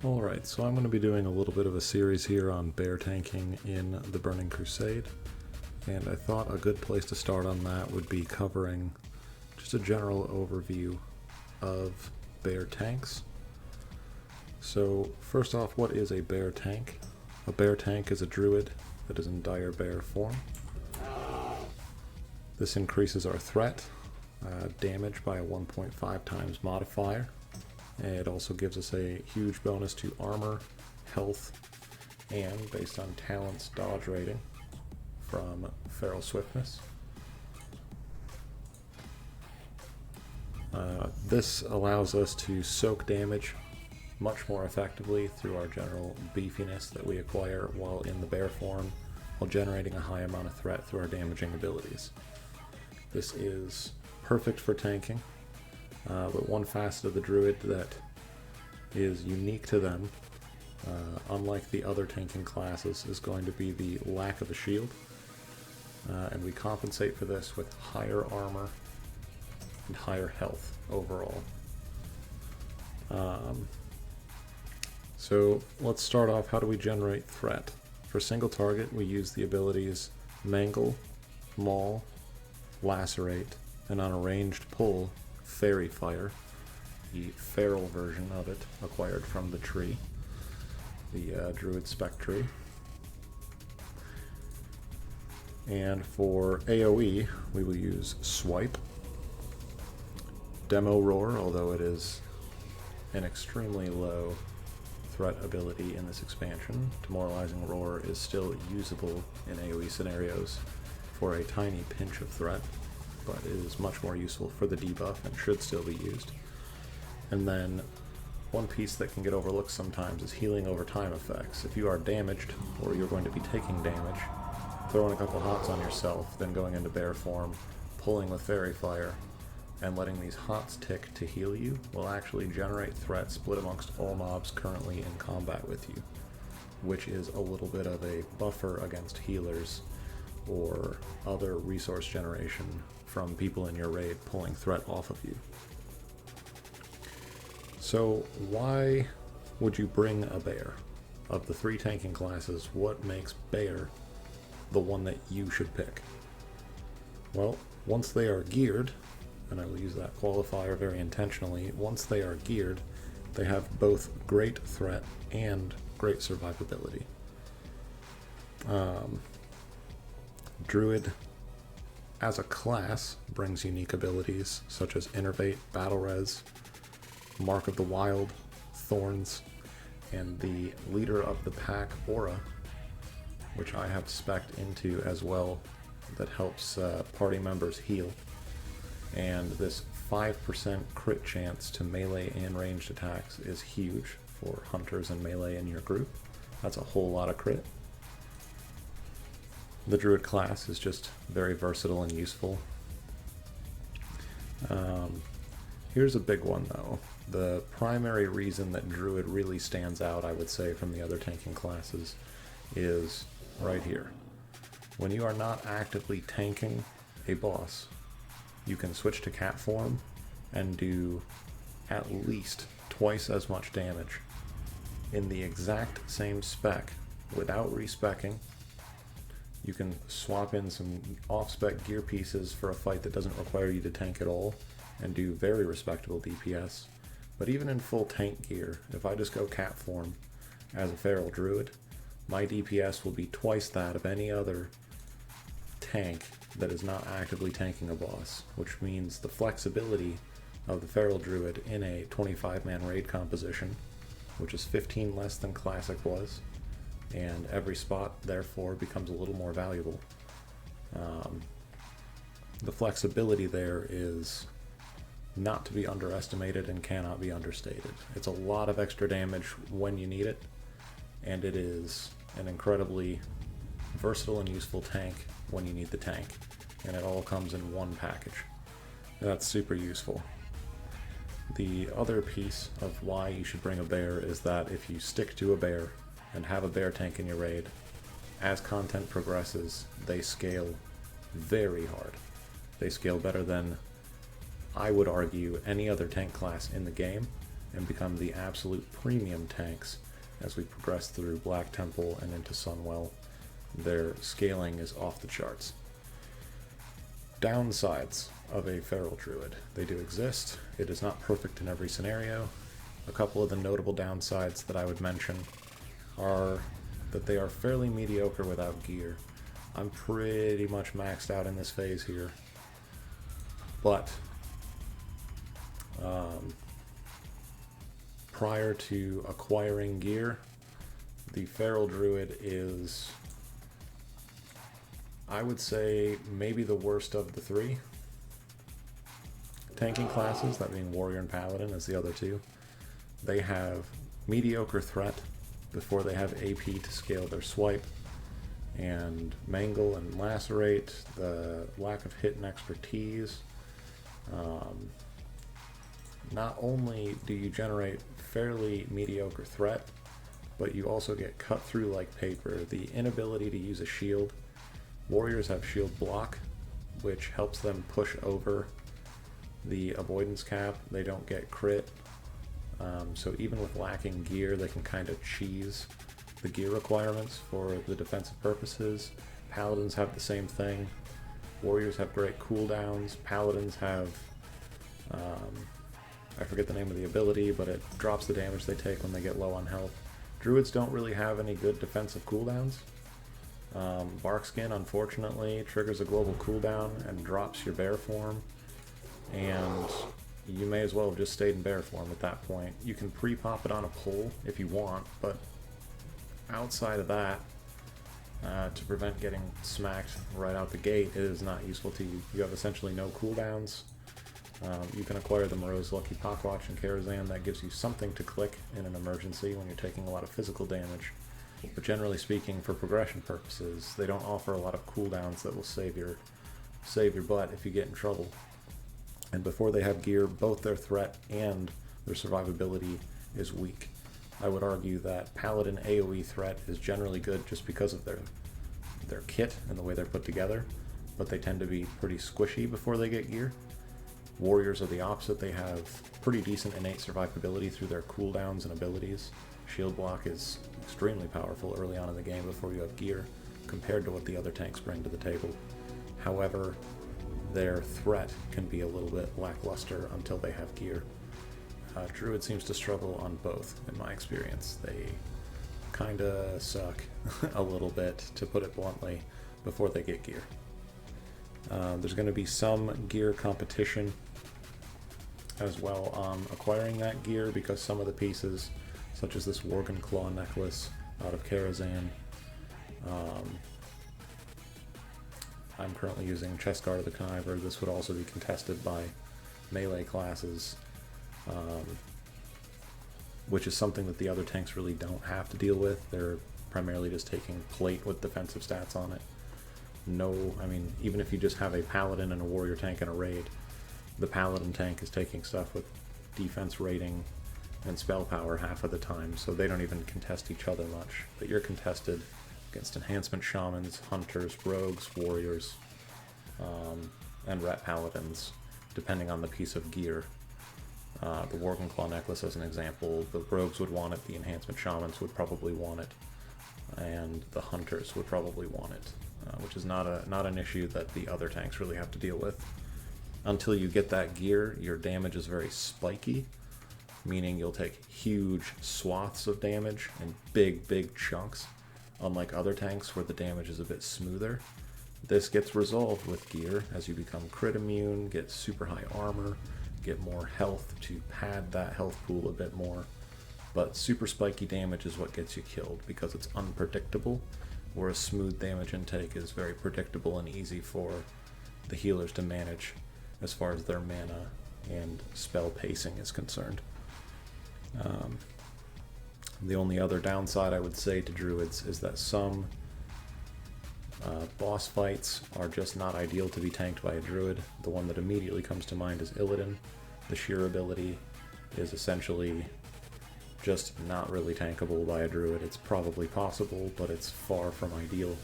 Alright, so I'm going to be doing a little bit of a series here on bear tanking in the Burning Crusade, and I thought a good place to start on that would be covering just a general overview of bear tanks. So first off, what is a bear tank? A bear tank is a druid that is in dire bear form. This increases our threat, damage by a 1.5 times modifier. It also gives us a huge bonus to armor, health, and based on talent's dodge rating from feral swiftness. This allows us to soak damage much more effectively through our general beefiness that we acquire while in the bear form, while generating a high amount of threat through our damaging abilities. This is perfect for tanking. But one facet of the druid that is unique to them, unlike the other tanking classes, is going to be the lack of a shield. And we compensate for this with higher armor and higher health overall. So let's start off, how do we generate threat? For single target, we use the abilities Mangle, Maul, Lacerate, and on a ranged pull, Fairy Fire, the feral version of it acquired from the tree, the Druid Spec tree. And for AoE, we will use Swipe, Demo Roar, although it is an extremely low threat ability in this expansion. Demoralizing Roar is still usable in AoE scenarios for a tiny pinch of threat, but it is much more useful for the debuff and should still be used. And then one piece that can get overlooked sometimes is healing over time effects. If you are damaged, or you're going to be taking damage, throwing a couple hots on yourself, then going into bear form, pulling with Fairy Fire, and letting these hots tick to heal you will actually generate threat split amongst all mobs currently in combat with you, which is a little bit of a buffer against healers or other resource generation from people in your raid pulling threat off of you. So why would you bring a bear? Of the three tanking classes, what makes bear the one that you should pick? Well, once they are geared, and I will use that qualifier very intentionally, once they are geared, they have both great threat and great survivability. Druid, as a class, brings unique abilities such as Innervate, Battle Res, Mark of the Wild, Thorns, and the Leader of the Pack aura, which I have spec'd into as well, that helps party members heal. And this 5% crit chance to melee and ranged attacks is huge for hunters and melee in your group. That's a whole lot of crit. The Druid class is just very versatile and useful. Here's a big one though. The primary reason that Druid really stands out, I would say, from the other tanking classes is right here. When you are not actively tanking a boss, you can switch to cat form and do at least twice as much damage in the exact same spec without respecking. You can swap in some off-spec gear pieces for a fight that doesn't require you to tank at all and do very respectable DPS. But even in full tank gear, if I just go cat form as a feral druid, my DPS will be twice that of any other tank that is not actively tanking a boss, which means the flexibility of the feral druid in a 25-man raid composition, which is 15 less than Classic was, and every spot therefore becomes a little more valuable. The flexibility there is not to be underestimated and cannot be understated. It's a lot of extra damage when you need it, and it is an incredibly versatile and useful tank when you need the tank, and it all comes in one package. That's super useful. The other piece of why you should bring a bear is that if you stick to a bear and have a bear tank in your raid, as content progresses, they scale very hard. They scale better than, I would argue, any other tank class in the game, and become the absolute premium tanks as we progress through Black Temple and into Sunwell. Their scaling is off the charts. Downsides of a Feral Druid. They do exist. It is not perfect in every scenario. A couple of the notable downsides that I would mention are that they are fairly mediocre without gear. I'm pretty much maxed out in this phase here, but prior to acquiring gear, the Feral Druid is, I would say, maybe the worst of the three. Tanking classes, that being Warrior and Paladin as the other two, they have mediocre threat before they have AP to scale their swipe, and mangle and lacerate, the lack of hit and expertise. Not only do you generate fairly mediocre threat, but you also get cut through like paper. The inability to use a shield. Warriors have shield block, which helps them push over the avoidance cap. They don't get crit. So even with lacking gear, they can kind of cheese the gear requirements for the defensive purposes. Paladins have the same thing. Warriors have great cooldowns. Paladins have, I forget the name of the ability, but it drops the damage they take when they get low on health. Druids don't really have any good defensive cooldowns. Barkskin, unfortunately, triggers a global cooldown and drops your bear form, and you may as well have just stayed in bear form at that point. You can pre-pop it on a pole if you want, but outside of that, to prevent getting smacked right out the gate, it is not useful to you. You have essentially no cooldowns. You can acquire the Morose Lucky Pokwatch and Karazhan. That gives you something to click in an emergency when you're taking a lot of physical damage. But generally speaking, for progression purposes, they don't offer a lot of cooldowns that will save your butt if you get in trouble. And before they have gear, both their threat and their survivability is weak. I would argue that Paladin AoE threat is generally good just because of their kit and the way they're put together, but they tend to be pretty squishy before they get gear. Warriors are the opposite. They have pretty decent innate survivability through their cooldowns and abilities. Shield block is extremely powerful early on in the game before you have gear, compared to what the other tanks bring to the table. However, their threat can be a little bit lackluster until they have gear. Druid seems to struggle on both, in my experience. They kinda suck a little bit, to put it bluntly, before they get gear. There's going to be some gear competition as well on acquiring that gear, because some of the pieces, such as this Worgen Claw necklace out of Karazhan, I'm currently using Chestguard of the Conniver. This would also be contested by melee classes, which is something that the other tanks really don't have to deal with. They're primarily just taking plate with defensive stats on it. Even if you just have a Paladin and a Warrior tank in a raid, the Paladin tank is taking stuff with defense rating and spell power half of the time, so they don't even contest each other much. But you're contested against enhancement shamans, hunters, rogues, warriors, and ret paladins, depending on the piece of gear. The Worgen Claw necklace, as an example, the rogues would want it, the enhancement shamans would probably want it, and the hunters would probably want it, which is not an issue that the other tanks really have to deal with. Until you get that gear, your damage is very spiky, meaning you'll take huge swaths of damage in big chunks, unlike other tanks where the damage is a bit smoother. This gets resolved with gear as you become crit immune, get super high armor, get more health to pad that health pool a bit more. But super spiky damage is what gets you killed because it's unpredictable, whereas smooth damage intake is very predictable and easy for the healers to manage as far as their mana and spell pacing is concerned. The only other downside I would say to druids is that some boss fights are just not ideal to be tanked by a druid. The one that immediately comes to mind is Illidan. The sheer ability is essentially just not really tankable by a druid. It's probably possible, but it's far from ideal.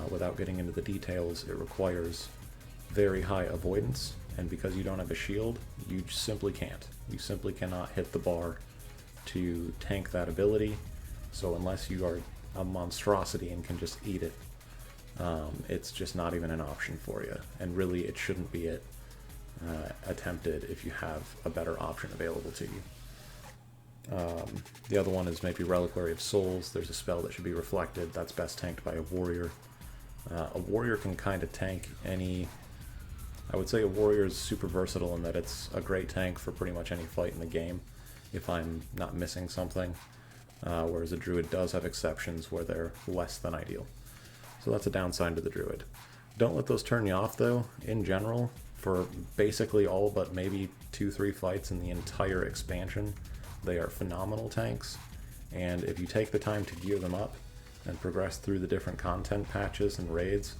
Without getting into the details, it requires very high avoidance and because you don't have a shield, you simply can't. You simply cannot hit the bar to tank that ability, so unless you are a monstrosity and can just eat it, it's just not even an option for you, and really it shouldn't be attempted if you have a better option available to you. The other one is maybe Reliquary of Souls. There's a spell that should be reflected. That's best tanked by a warrior. A warrior can kind of tank any... I would say a warrior is super versatile in that it's a great tank for pretty much any fight in the game, if I'm not missing something, whereas a druid does have exceptions where they're less than ideal. So that's a downside to the druid. Don't let those turn you off though. In general, for basically all but maybe 2-3 fights in the entire expansion, they are phenomenal tanks, and if you take the time to gear them up and progress through the different content patches and raids,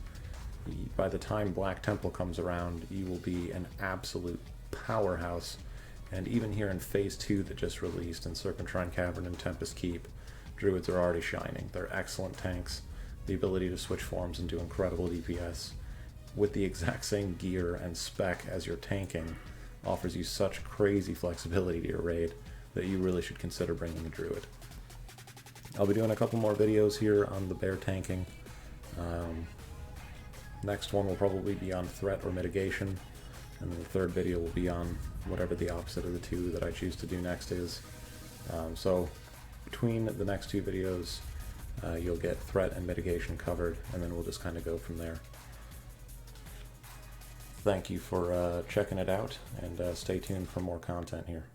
by the time Black Temple comes around, you will be an absolute powerhouse. And even here in Phase 2 that just released in Serpentine Cavern and Tempest Keep, druids are already shining. They're excellent tanks. The ability to switch forms and do incredible DPS with the exact same gear and spec as your tanking offers you such crazy flexibility to your raid that you really should consider bringing a druid. I'll be doing a couple more videos here on the bear tanking. Next one will probably be on threat or mitigation, and then the third video will be on whatever the opposite of the two that I choose to do next is. So between the next two videos, you'll get threat and mitigation covered, and then we'll just kind of go from there. Thank you for checking it out, and stay tuned for more content here.